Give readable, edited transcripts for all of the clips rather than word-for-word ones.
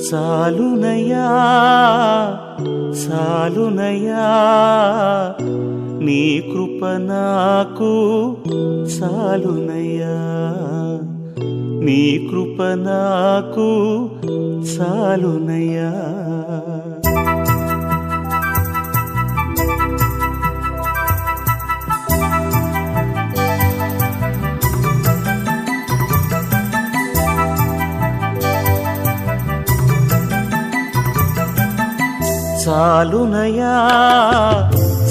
చాలునయ్యా చాలునయ్యా నీ కృప నాకు చాలునయ్యా నీ కృప నాకు చాలునయ్యా చాలునయ్యా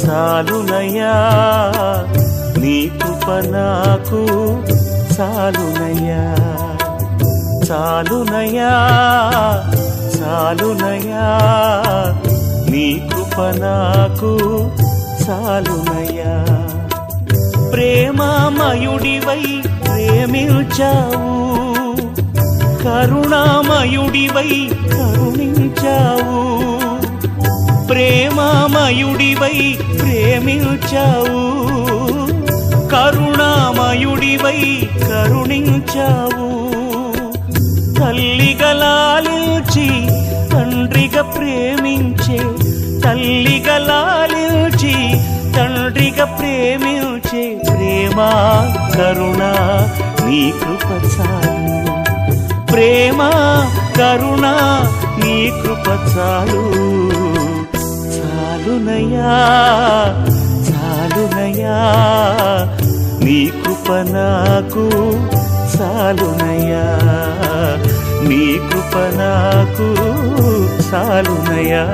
చాలునయ్యా నీ కృప నాకు చాలునయ్యా చాలునయ్యా చాలునయ్యా నీ కృప నాకు చాలునయ్యా ప్రేమమయుడివై ప్రేమించావు కరుణామయుడివై కరుణించావు ప్రేమమయుడివై ప్రేమించావు కరుణామయుడివై కరుణించావు తల్లిగా లాలించి తండ్రిగా ప్రేమించే తల్లిగా లాలించి తండ్రిగా ప్రేమించే ప్రేమ కరుణ నీ కృప చాలు ప్రేమ కరుణ నీ కృప చాలు చాలునయ్యా చాలునయ్యా నీ కృప నాకు చాలునయ్యా నీ కృప నాకు చాలునయ్యా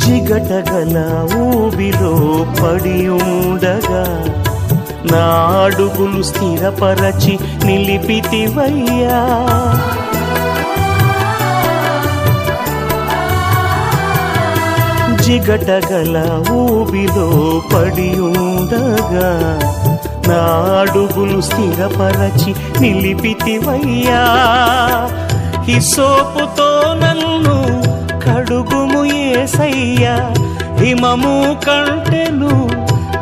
జిగటగల ఊబిలో పడి ఉండగా నా అడుగులు స్థిరపరచి నిలిపితివయ్యా జిగటగల ఊబిలో పడి ఉండగా నా అడుగులు స్థిరపరచి నిలిపితివయ్యా హిస్సోపుతో నన్ను కడుగుము యేసయ్యా హిమము కంటెను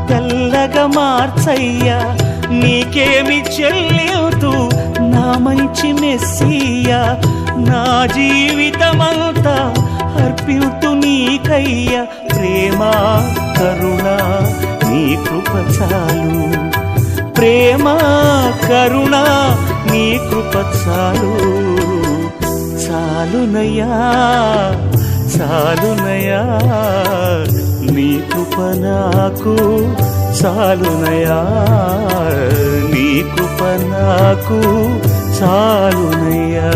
తెల్లగా మార్చయ్యా నీకేమి చెల్లితూ నా మంచి మెస్సియా నా జీవితమంతా అర్పితు నీకయ్యా ప్రేమ కరుణ నీ కృప చాలు ప్రేమ కరుణ నీ కృప చాలు చాలునయ్యా చాలునయ్యా నీ కృప నాకు చాలునయ్యా నీ కృప నాకు చాలునయ్యా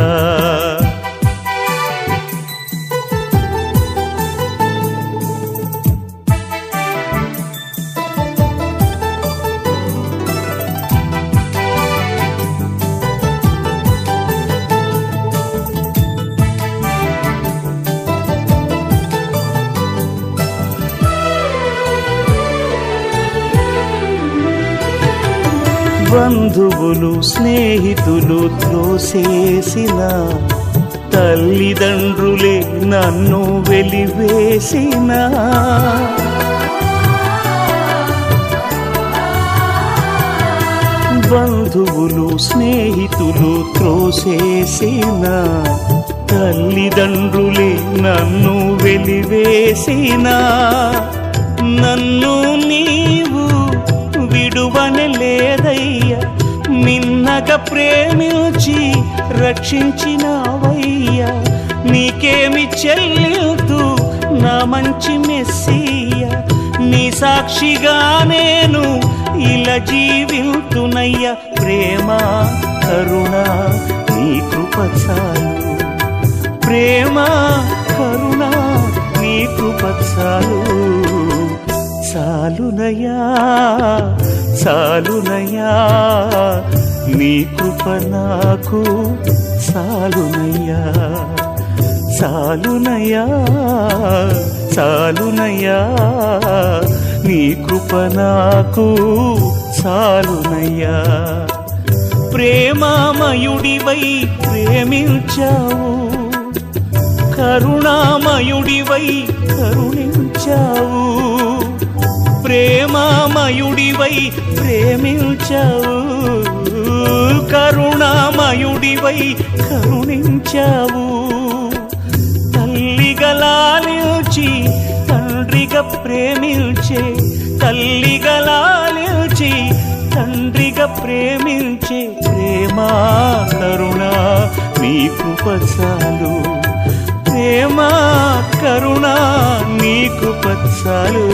బంధువులు స్నేహితులు త్రోసేసిన తల్లిదండ్రులే నన్ను వెలివేసిన బంధువులు స్నేహితులు త్రోసేసిన తల్లిదండ్రులే నన్ను వెలివేసిన నన్ను నీవు విడువనలేదయ్యా మిన్నగా ప్రేమించి రక్షించినావయ్యా నీకేమి చెల్లితూ నా మంచి మెస్సియా నీ సాక్షిగా నేను ఇలా జీవితునయ్యా ప్రేమ కరుణ నీ కృప చాలు ప్రేమ కరుణ నీ కృప చాలు చాలునయ్యా చాలునయ్యా నీ కృప నాకు చాలునయ్యా చాలునయ్యా చాలునయ్యా నీ కృప నాకు చాలునయ్యా ప్రేమామయుడివై ప్రేమించావు కరుణామయుడివై కరుణించావు ప్రేమామయుడివై ప్రేమించావు కరుణామయుడివై కరుణించావు తల్లిగా లాలించి తండ్రిగా ప్రేమించే తల్లిగా లాలించి తండ్రిగా ప్రేమించే ప్రేమా కరుణ నీ కృప చాలు ప్రేమా కరుణ నీ కృప చాలు